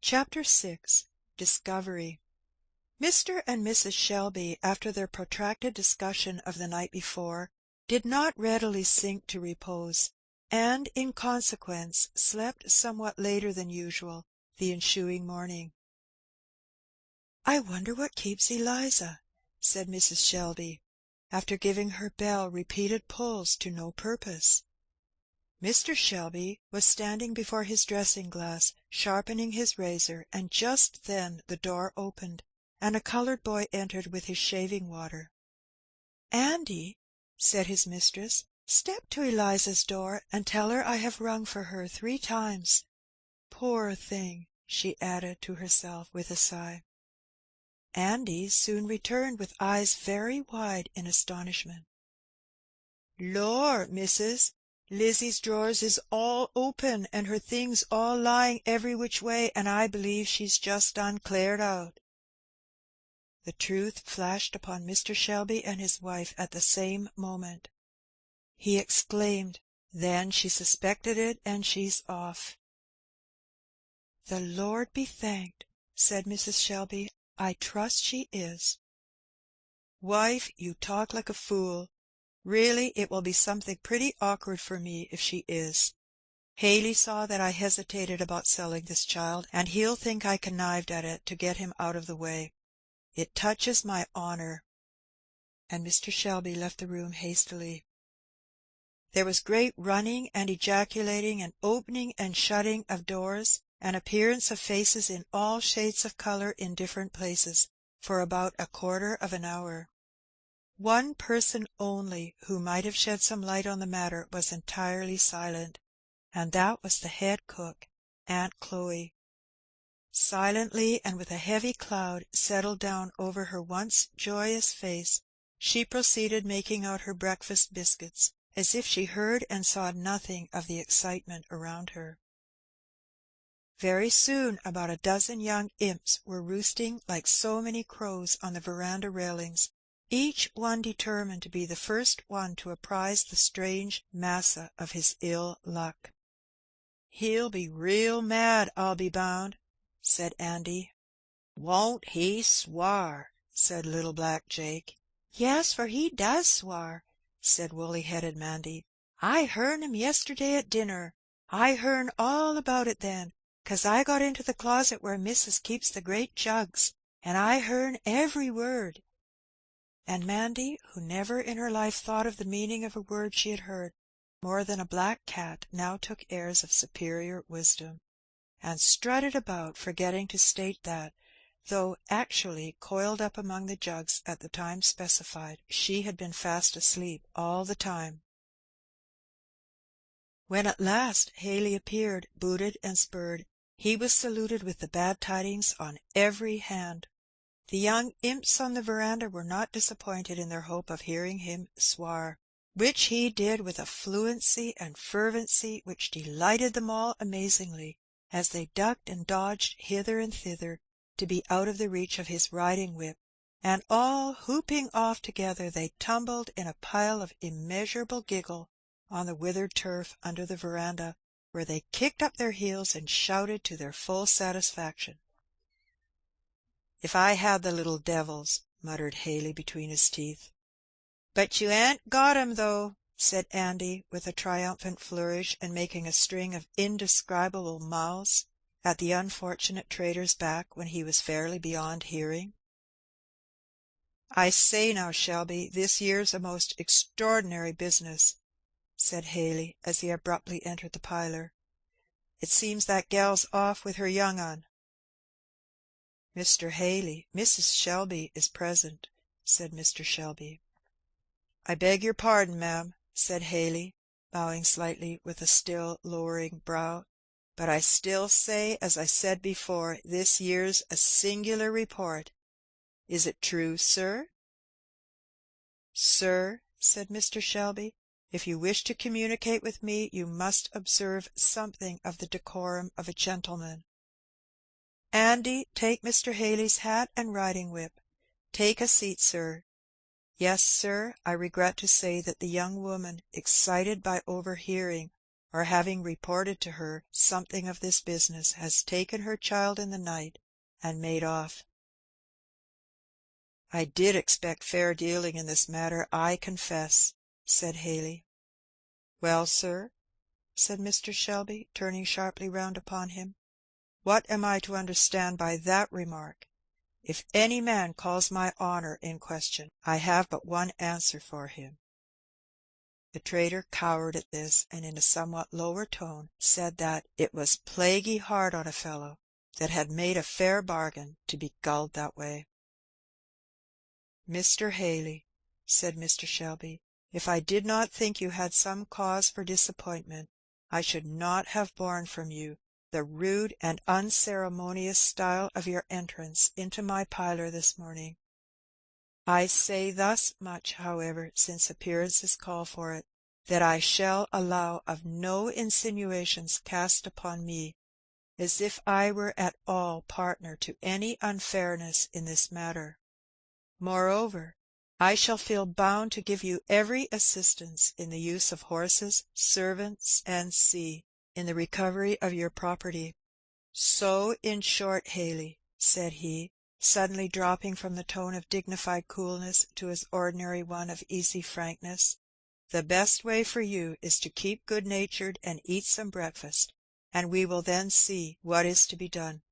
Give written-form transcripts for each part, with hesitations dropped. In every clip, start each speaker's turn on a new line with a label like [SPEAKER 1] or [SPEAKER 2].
[SPEAKER 1] CHAPTER VI. Discovery. Mr. and Mrs. Shelby, after their protracted discussion of the night before, did not readily sink to repose, and, in consequence, slept somewhat later than usual the ensuing morning. "I wonder what keeps Eliza," said Mrs. Shelby, after giving her bell repeated pulls to no purpose. Mr. Shelby was standing before his dressing-glass, sharpening his razor, and just then the door opened, and a coloured boy entered with his shaving-water. "Andy," said his mistress, "step to Eliza's door, and tell her I have rung for her 3 times. Poor thing," she added to herself with a sigh. Andy soon returned with eyes very wide in astonishment. "Lor, missus, Lizzie's drawers is all open, and her things all lying every which way, and I believe she's just unclared out." The truth flashed upon Mr. Shelby and his wife at the same moment. He exclaimed, "Then she suspected it, and she's off." "The Lord be thanked," said Mrs. Shelby. "I trust she is." "Wife, you talk like a fool. Really, it will be something pretty awkward for me if she is. Haley saw that I hesitated about selling this child, and he'll think I connived at it to get him out of the way. It touches my honour." And Mr. Shelby left the room hastily. There was great running and ejaculating, and opening and shutting of doors, and appearance of faces in all shades of colour in different places, for about a quarter of an hour. One person only who might have shed some light on the matter was entirely silent, and that was the head cook, Aunt Chloe. Silently, and with a heavy cloud settled down over her once joyous face, she proceeded making out her breakfast biscuits, as if she heard and saw nothing of the excitement around her. Very soon about a dozen young imps were roosting like so many crows on the verandah railings, each one determined to be the first one to apprise the strange massa of his ill luck. "He'll be real mad, I'll be bound," said Andy. "Won't he swar!" said little black Jake. "Yes, for he does swar," said woolly-headed Mandy. "I hearn him yesterday at dinner. I hearn all about it then, 'cause I got into the closet where missus keeps the great jugs, and I hearn every word." And Mandy, who never in her life thought of the meaning of a word she had heard more than a black cat, now took airs of superior wisdom, and strutted about, forgetting to state that, though actually coiled up among the jugs at the time specified, she had been fast asleep all the time. When at last Haley appeared, booted and spurred, he was saluted with the bad tidings on every hand. The young imps on the verandah were not disappointed in their hope of hearing him swar, which he did with a fluency and fervency which delighted them all amazingly, as they ducked and dodged hither and thither to be out of the reach of his riding-whip, and all whooping off together they tumbled in a pile of immeasurable giggle on the withered turf under the verandah, where they kicked up their heels and shouted to their full satisfaction. "If I had the little devils," muttered Haley between his teeth. "But you ain't got 'em, though," said Andy, with a triumphant flourish, and making a string of indescribable mouths at the unfortunate trader's back when he was fairly beyond hearing. "I say now, Shelby, this yere's a most extraordinary business," said Haley, as he abruptly entered the parlour. "It seems that gal's off with her young un." "Mr. Haley, Mrs. Shelby is present," said Mr. Shelby. "I beg your pardon, ma'am," said Haley, bowing slightly with a still lowering brow, "but I still say, as I said before, this yere's a singular report. Is it true, sir?" "Sir," said Mr. Shelby, "if you wish to communicate with me, you must observe something of the decorum of a gentleman. Andy, take Mr. Haley's hat and riding-whip. Take a seat, sir. Yes, sir, I regret to say that the young woman, excited by overhearing, or having reported to her something of this business, has taken her child in the night and made off. I did expect fair dealing in this matter, I confess," said Haley. "Well, sir," said Mr. Shelby, turning sharply round upon him, "what am I to understand by that remark? If any man calls my honour in question, I have but one answer for him." The trader cowered at this, and in a somewhat lower tone said that it was plaguey hard on a fellow that had made a fair bargain to be gulled that way. "Mr. Haley," said Mr. Shelby, "if I did not think you had some cause for disappointment, I should not have borne from you the rude and unceremonious style of your entrance into my parlour this morning. I say thus much, however, since appearances call for it, that I shall allow of no insinuations cast upon me, as if I were at all partner to any unfairness in this matter. Moreover, I shall feel bound to give you every assistance in the use of horses, servants, &c., in the recovery of your property. So, in short, Haley," said he, suddenly dropping from the tone of dignified coolness to his ordinary one of easy frankness, "the best way for you is to keep good-natured and eat some breakfast, and we will then see what is to be done."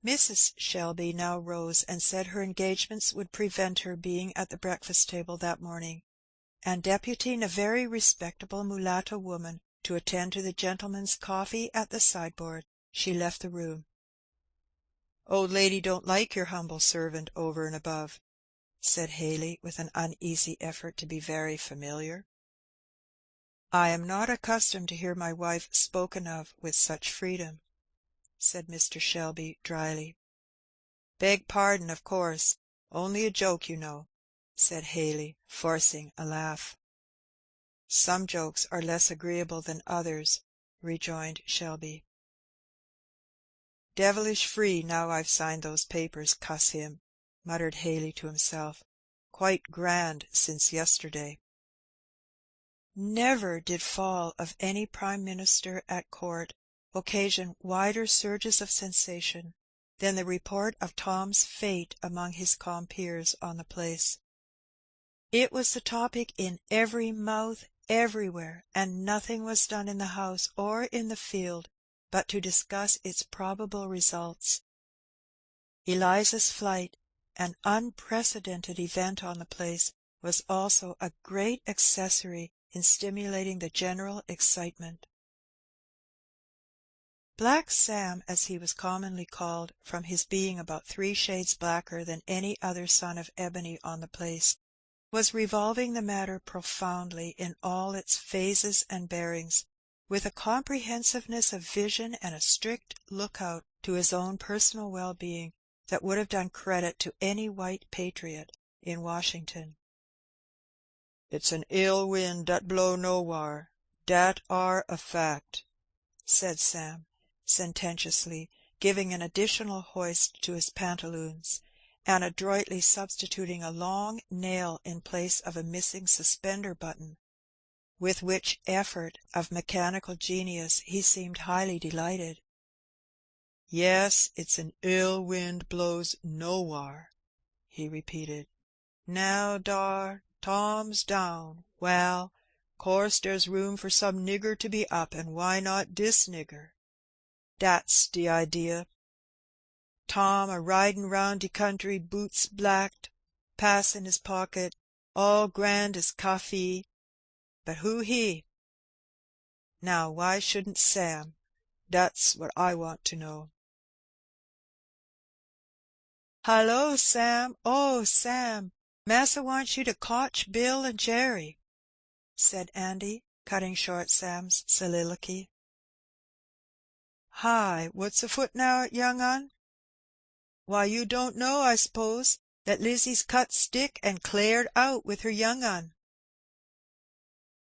[SPEAKER 1] Mrs. Shelby now rose and said her engagements would prevent her being at the breakfast table that morning, and deputing a very respectable mulatto woman to attend to the gentlemen's coffee at the sideboard, she left the room. "Old lady don't like your humble servant over and above," said Haley, with an uneasy effort to be very familiar. "I am not accustomed to hear my wife spoken of with such freedom," said Mr. Shelby dryly. "Beg pardon, of course, only a joke, you know," said Haley, forcing a laugh. "Some jokes are less agreeable than others," rejoined Shelby. "Devilish free now I've signed those papers, cuss him," muttered Haley to himself. "Quite grand since yesterday." Never did fall of any Prime Minister at court occasion wider surges of sensation than the report of Tom's fate among his compeers on the place. It was the topic in every mouth everywhere, and nothing was done in the house or in the field but to discuss its probable results. Eliza's flight, an unprecedented event on the place, was also a great accessory in stimulating the general excitement. Black Sam, as he was commonly called, from his being about 3 shades blacker than any other son of ebony on the place, was revolving the matter profoundly in all its phases and bearings, with a comprehensiveness of vision and a strict look-out to his own personal well-being that would have done credit to any white patriot in Washington. "It's an ill wind dat blow nowhar, dat are a fact," said Sam, sententiously, giving an additional hoist to his pantaloons, and adroitly substituting a long nail in place of a missing suspender button, with which effort of mechanical genius he seemed highly delighted. "Yes, it's an ill wind blows nowhar," he repeated. "Now, dar, Tom's down. Well, course dere's room for some nigger to be up, and why not dis nigger? Dat's de idea. Tom a ridin' round de country, boots blacked, pass in his pocket, all grand as coffee. But who he? Now, why shouldn't Sam? Dat's what I want to know." "Hallo, Sam! Oh, Sam! Massa wants you to cotch Bill and Jerry," said Andy, cutting short Sam's soliloquy. "Hi, what's afoot now, young un? Why, you don't know, I s'pose, that Lizzie's cut stick and clared out with her young un?"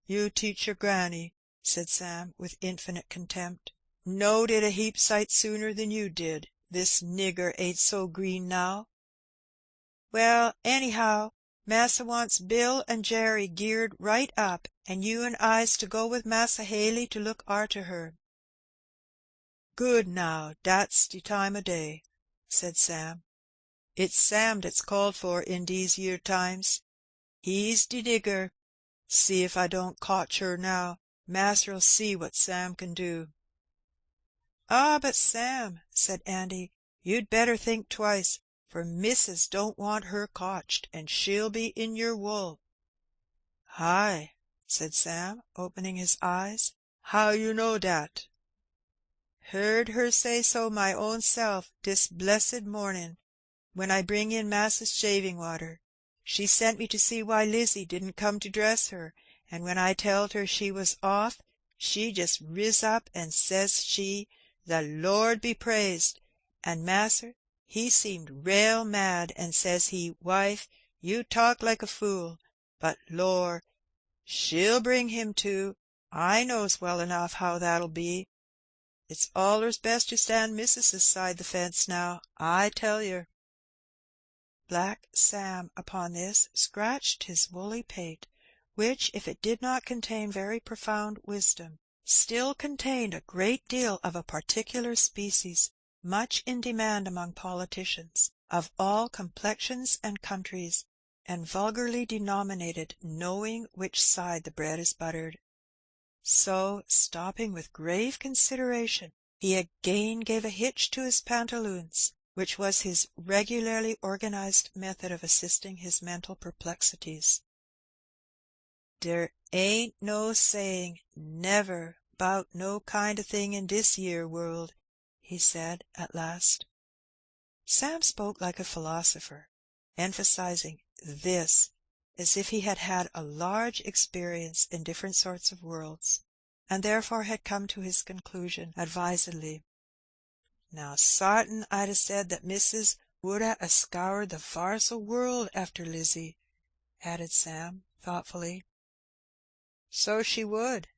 [SPEAKER 1] "You teach your granny," said Sam, with infinite contempt. "Knowed it a heap sight sooner than you did. This nigger ain't so green now." "Well, anyhow, Massa wants Bill and Jerry geared right up, and you and I's to go with Massa Haley to look arter her." "Good now, dat's de time o' day," said Sam. "It's Sam dat's called for in dese yer times. He's de digger. See if I don't cotch her now, Mass'r'll see what Sam can do." "Ah, but Sam," said Andy, "you'd better think twice, for missus don't want her cotched, and she'll be in yer wool." "Hi," said Sam, opening his eyes. "How you know dat?" "Heard her say so my own self dis blessed mornin', when I bring in Mass's shaving water. She sent me to see why Lizzie didn't come to dress her, and when I telled her she was off, she just riz up, and says she, 'The Lord be praised!' and Mas'r, he seemed rail mad, and says he, 'Wife, you talk like a fool, but, lor, she'll bring him to. I knows well enough how that'll be. It's allers best to stand missis's side the fence now, I tell yer." Black Sam, upon this, scratched his woolly pate, which, if it did not contain very profound wisdom, still contained a great deal of a particular species, much in demand among politicians, of all complexions and countries, and vulgarly denominated "knowing which side the bread is buttered." So, stopping with grave consideration, he again gave a hitch to his pantaloons, which was his regularly organized method of assisting his mental perplexities. "Der ain't no saying never 'bout no kind o' thing in dis yere world," he said at last. Sam spoke like a philosopher, emphasizing "this" as if he had had a large experience in different sorts of worlds, and therefore had come to his conclusion advisedly. "Now, sartin I'd a said that missus would a scoured the varsal world after Lizzie," added Sam thoughtfully. "So she would,"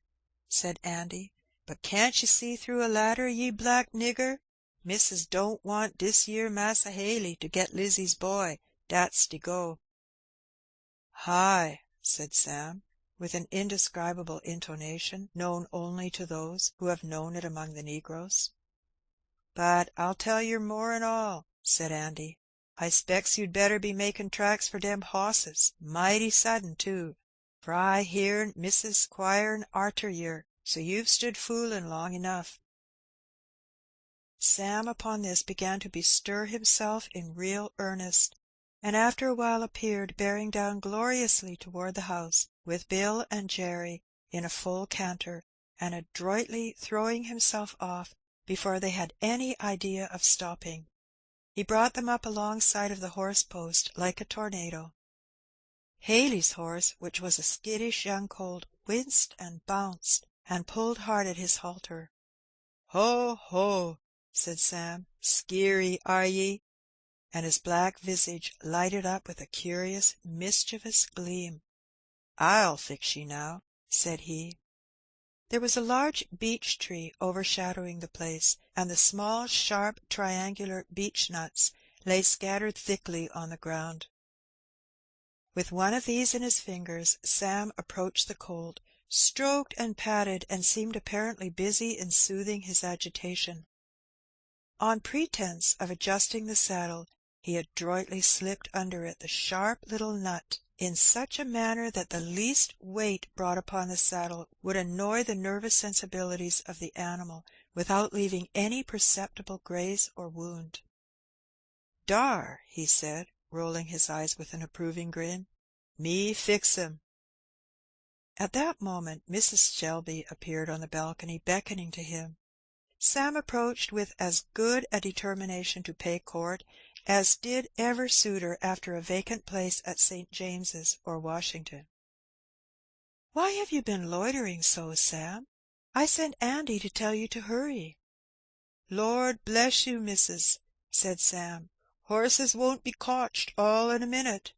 [SPEAKER 1] said Andy, "but can't you see through a ladder, ye black nigger? Missus don't want dis yer Massa Haley to get Lizzie's boy, dat's de go." "Hi," said Sam, with an indescribable intonation, known only to those who have known it among the negroes. "But I'll tell yer more'n all," said Andy. "I specks you'd better be makin' tracks for dem hosses, mighty sudden too, for I hearn missus 'quirin' arter yer, so you've stood foolin' long enough." Sam upon this began to bestir himself in real earnest, and after a while appeared bearing down gloriously toward the house, with Bill and Jerry in a full canter, and adroitly throwing himself off before they had any idea of stopping. He brought them up alongside of the horse-post like a tornado. Haley's horse, which was a skittish young colt, winced and bounced, and pulled hard at his halter. "Ho, ho!" said Sam. "Skeery, are ye?" and his black visage lighted up with a curious, mischievous gleam. "I'll fix ye now," said he. There was a large beech tree overshadowing the place, and the small, sharp, triangular beech nuts lay scattered thickly on the ground. With one of these in his fingers, Sam approached the colt, stroked and patted, and seemed apparently busy in soothing his agitation. On pretence of adjusting the saddle, he adroitly slipped under it the sharp little nut in such a manner that the least weight brought upon the saddle would annoy the nervous sensibilities of the animal without leaving any perceptible graze or wound. "Dar," he said, rolling his eyes with an approving grin, "me fix 'em." At that moment Mrs. Shelby appeared on the balcony, beckoning to him. Sam approached with as good a determination to pay court as did ever suitor after a vacant place at St. James's or Washington. "Why have you been loitering so, Sam? I sent Andy to tell you to hurry." "Lord bless you, missus," said Sam, "horses won't be cotched all in a minute.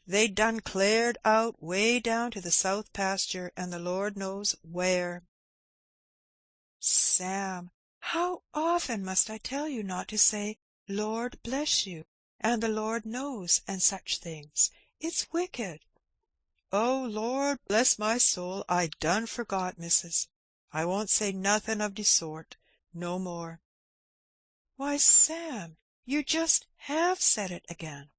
[SPEAKER 1] They done cleared out way down to the south pasture, and the Lord knows where." "Sam, how often must I tell you not to say 'Lord bless you,' and 'the Lord knows,' and such things? It's wicked." "Oh, Lord bless my soul, I done forgot, missus. I won't say nothin' of de sort no more." "Why, Sam, you just have said it again."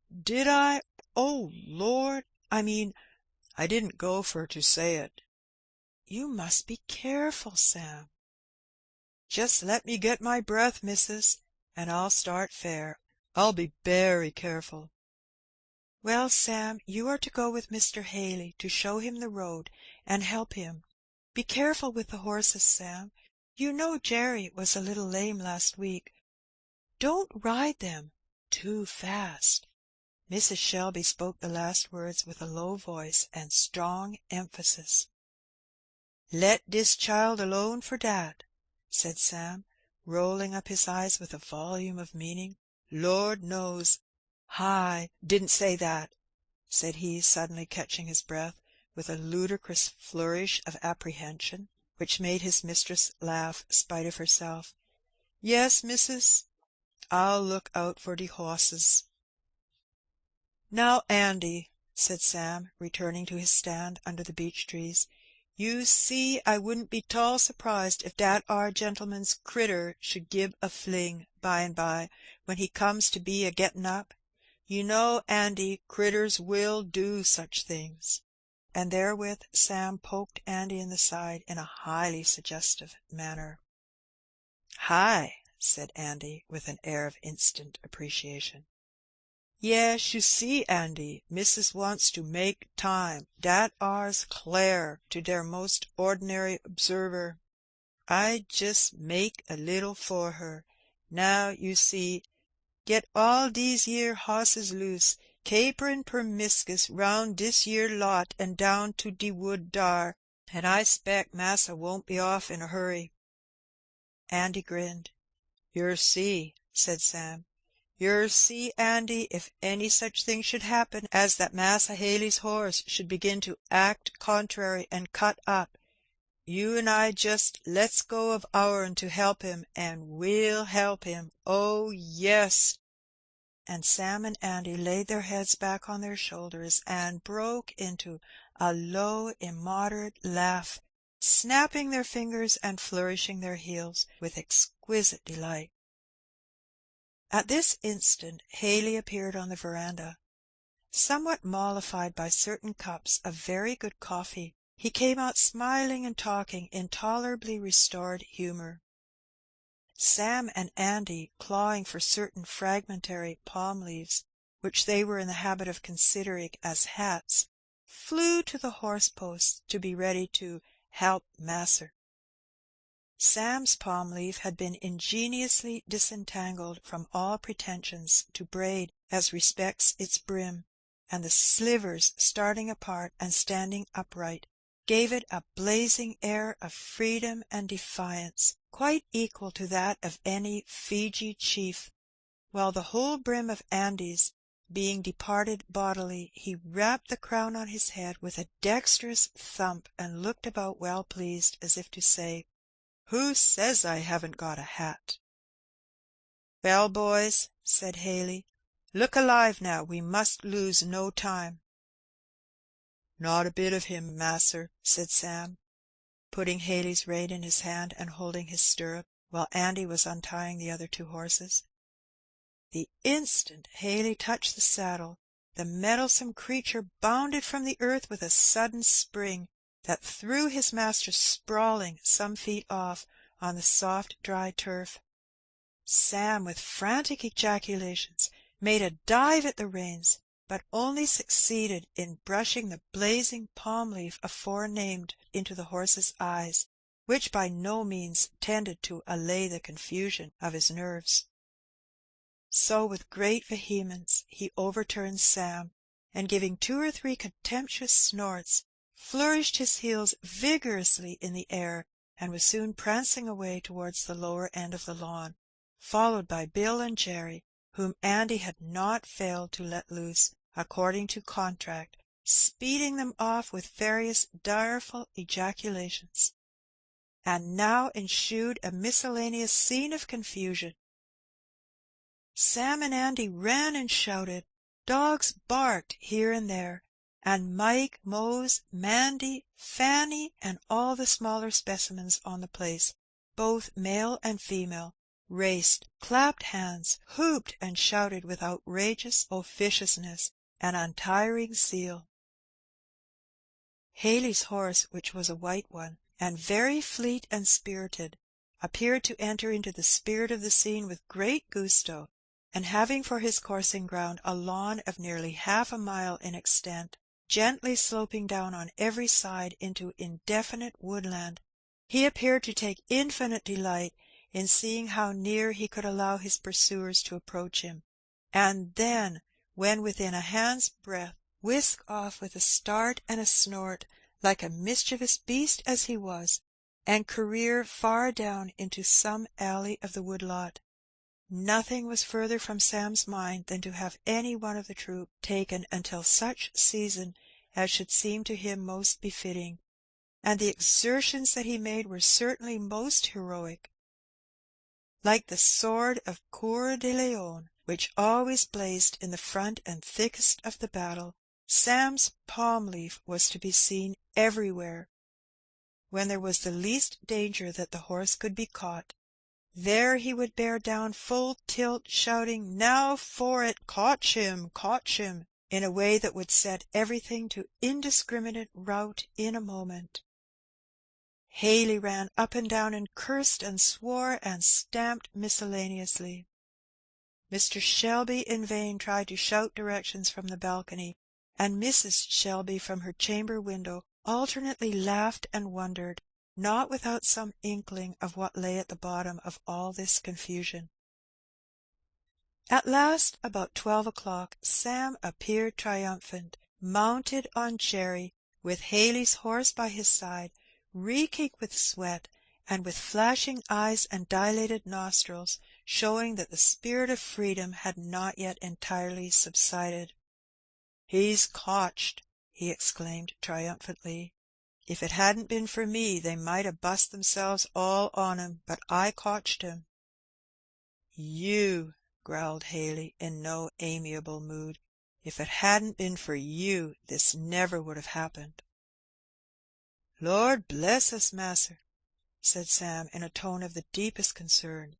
[SPEAKER 1] "Did I? Oh, Lord! I didn't go for to say it." "You must be careful, Sam." "Just let me get my breath, missus, and I'll start fair. I'll be berry careful." "Well, Sam, you are to go with Mr. Haley to show him the road, and help him. Be careful with the horses, Sam. You know Jerry was a little lame last week. Don't ride them too fast." Mrs. Shelby spoke the last words with a low voice and strong emphasis. "Let dis child alone for dat," said Sam, rolling up his eyes with a volume of meaning. "Lord knows, I didn't say that," said he, suddenly catching his breath, with a ludicrous flourish of apprehension, which made his mistress laugh spite of herself. "Yes, missus, I'll look out for de hosses." "Now, Andy," said Sam, returning to his stand under the beech trees, "you see I wouldn't be 'tall surprised if dat ar gentleman's critter should gib a fling by and by, when he comes to be a gettin' up. You know, Andy, critters will do such things." And therewith Sam poked Andy in the side in a highly suggestive manner. "Hi!" said Andy, with an air of instant appreciation. "Yes, you see, Andy, missus wants to make time. Dat ar's clar to der most ordinary observer. I just make a little for her. Now, you see, get all dese yere hosses loose, caperin' permiscus roun' dis yere lot an' down to de wood dar, an' I spec massa won't be off in a hurry." Andy grinned. "Yer see," said Sam, "yer see, Andy, if any such thing should happen as that Massa Haley's horse should begin to act contrary and cut up, you and I just lets go of our'n to help him, and we'll help him. Oh, yes!" And Sam and Andy laid their heads back on their shoulders and broke into a low, immoderate laugh, snapping their fingers and flourishing their heels with exquisite delight. At this instant Haley appeared on the verandah. Somewhat mollified by certain cups of very good coffee, he came out smiling and talking in tolerably restored humour. Sam and Andy, clawing for certain fragmentary palm leaves, which they were in the habit of considering as hats, flew to the horse-posts to be ready to "help masser." Sam's palm leaf had been ingeniously disentangled from all pretensions to braid as respects its brim, and the slivers, starting apart and standing upright, gave it a blazing air of freedom and defiance, quite equal to that of any Fiji chief, while the whole brim of Andy's being departed bodily, he rapped the crown on his head with a dexterous thump, and looked about well pleased, as if to say, "Who says I haven't got a hat?" "Well, boys," said Haley, "look alive now, we must lose no time." "Not a bit of him, masser," said Sam, putting Haley's rein in his hand and holding his stirrup, while Andy was untying the other two horses. The instant Haley touched the saddle, the meddlesome creature bounded from the earth with a sudden spring that threw his master sprawling some feet off on the soft dry turf. Sam, with frantic ejaculations, made a dive at the reins, but only succeeded in brushing the blazing palm leaf aforenamed into the horse's eyes, which by no means tended to allay the confusion of his nerves. So with great vehemence he overturned Sam, and giving 2 or 3 contemptuous snorts, flourished his heels vigorously in the air, and was soon prancing away towards the lower end of the lawn, followed by Bill and Jerry, whom Andy had not failed to let loose, according to contract, speeding them off with various direful ejaculations. And now ensued a miscellaneous scene of confusion. Sam and Andy ran and shouted, Dogs barked here and there, and Mike, Mose, Mandy, Fanny, and all the smaller specimens on the place, both male and female, raced, clapped hands, whooped and shouted with outrageous officiousness and untiring zeal. Haley's horse, which was a white one, and very fleet and spirited, appeared to enter into the spirit of the scene with great gusto, and having for his coursing ground a lawn of nearly half a mile in extent, gently sloping down on every side into indefinite woodland, he appeared to take infinite delight in seeing how near he could allow his pursuers to approach him, and then, when within a hand's breadth, whisk off with a start and a snort, like a mischievous beast as he was, and career far down into some alley of the woodlot. Nothing was further from Sam's mind than to have any one of the troop taken until such season as should seem to him most befitting, and the exertions that he made were certainly most heroic. Like the sword of Coeur de Lion, which always blazed in the front and thickest of the battle, Sam's palm leaf was to be seen everywhere. When there was the least danger that the horse could be caught, there he would bear down full tilt, shouting, "Now for it! Cotch him! Cotch him!" in a way that would set everything to indiscriminate rout in a moment. Haley ran up and down and cursed and swore and stamped miscellaneously. Mr. Shelby in vain tried to shout directions from the balcony, and Mrs. Shelby from her chamber window alternately laughed and wondered, not without some inkling of what lay at the bottom of all this confusion. At last, about 12 o'clock, Sam appeared triumphant, mounted on Jerry, with Haley's horse by his side, reeking with sweat, and with flashing eyes and dilated nostrils, showing that the spirit of freedom had not yet entirely subsided. "He's cotched," he exclaimed triumphantly. "If it hadn't been for me, they might have bust themselves all on him, but I cotched him." "You," growled Haley, in no amiable mood. "If it hadn't been for you, this never would have happened." "Lord bless us, masser," said Sam, in a tone of the deepest concern,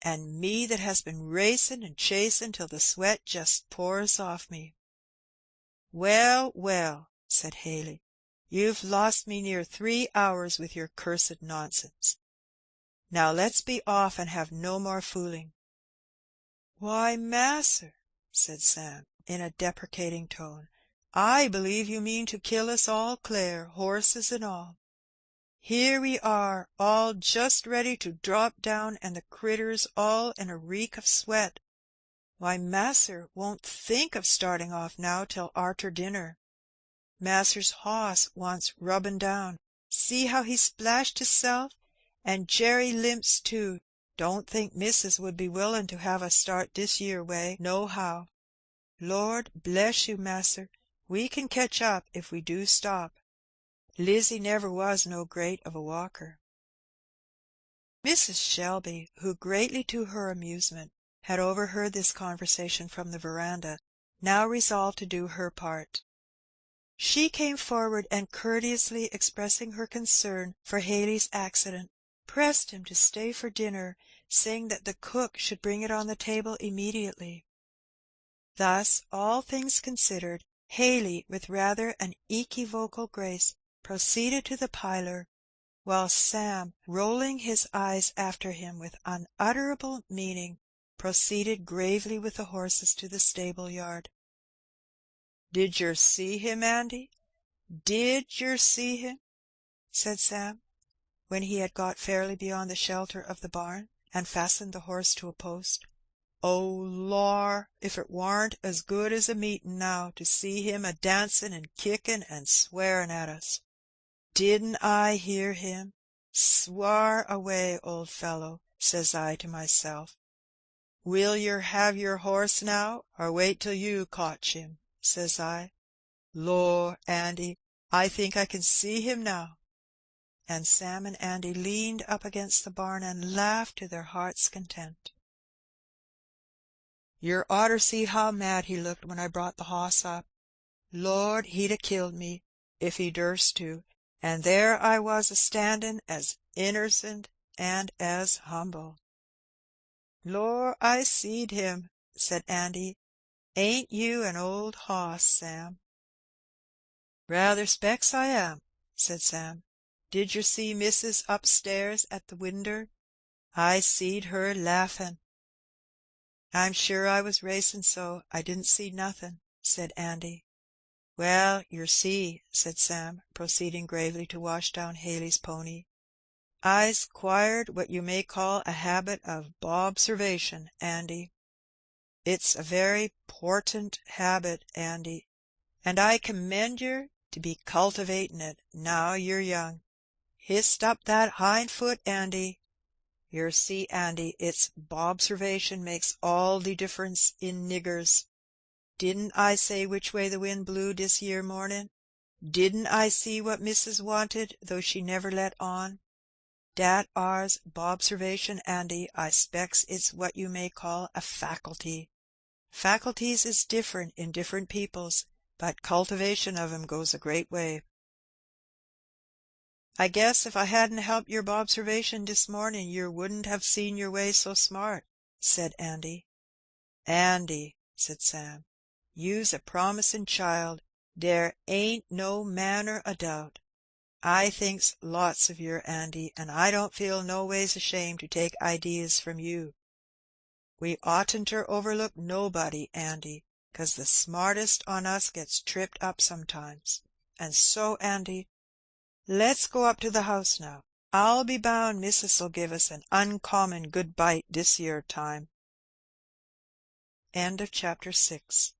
[SPEAKER 1] "and me that has been racing and chasing till the sweat just pours off me." "Well, well," said Haley, "you've lost me near 3 hours with your cursed nonsense. Now let's be off and have no more fooling." "Why, masser," said Sam, in a deprecating tone, "I believe you mean to kill us all clear, horses and all. Here we are, all just ready to drop down, and the critters all in a reek of sweat. Why, masser won't think of starting off now till arter dinner. Masser's hoss wants rubbin' down. See how he splashed hisself, and Jerry limps too. Don't think missus would be willin' to have us start this yere way, nohow. Lord bless you, masser, we can ketch up if we do stop. Lizzie never was no great of a walker." Mrs. Shelby, who, greatly to her amusement, had overheard this conversation from the verandah, now resolved to do her part. She came forward, and, courteously expressing her concern for Haley's accident, pressed him to stay for dinner, saying that the cook should bring it on the table immediately. Thus, all things considered, Haley, with rather an equivocal grace, proceeded to the parlour, while Sam, rolling his eyes after him with unutterable meaning, proceeded gravely with the horses to the stable yard. "Did yer see him, Andy? Did yer see him?" said Sam, when he had got fairly beyond the shelter of the barn, and fastened the horse to a post. "Oh, lor, if it warn't as good as a meetin' now to see him a dancin' and kickin' and swearin' at us. Didn't I hear him? Swar away, old fellow, says I to myself. Will yer have your horse now, or wait till you cotch him, says I. Lor, Andy, I think I can see him now." And Sam and Andy leaned up against the barn and laughed to their hearts' content. Yer oughter see how mad he looked when I brought the hoss up. Lord, he'd a killed me if he durst to, and there I was a-standin' as innercent and as humble." "Lor, I seed him," said Andy. "Ain't you an old hoss, Sam?" "Rather specks I am," said Sam. "Did yer see missus upstairs at the winder? I seed her laughin'." "I'm sure I was racing so, I didn't see nothin'," said Andy. "Well, yer see," said Sam, proceeding gravely to wash down Haley's pony, "I's 'quired what you may call a habit of bobservation, Andy. It's a very 'portant habit, Andy, and I commend yer to be cultivatin' it now you're young. Hist up that hind foot, Andy. Yer see, Andy, it's bobservation makes all the difference in niggers. Didn't I say which way the wind blew dis yer morning? Didn't I see what missus wanted, though she never let on? Dat ar's bobservation, Andy. I specks it's what you may call a faculty. Faculties is different in different peoples, but cultivation of 'em goes a great way." "I guess if I hadn't helped your bobservation dis morning, yer wouldn't have seen your way so smart," said Andy. "Andy," said Sam, "you's a promisin' child, dere ain't no manner o' doubt. I thinks lots of yer, Andy, and I don't feel no ways ashamed to take ideas from you. We oughtn'ter overlook nobody, Andy, 'cause the smartest on us gets tripped up sometimes. And so, Andy, let's go up to the house now. I'll be bound missis'll give us an uncommon good bite dis yer time." Chapter 7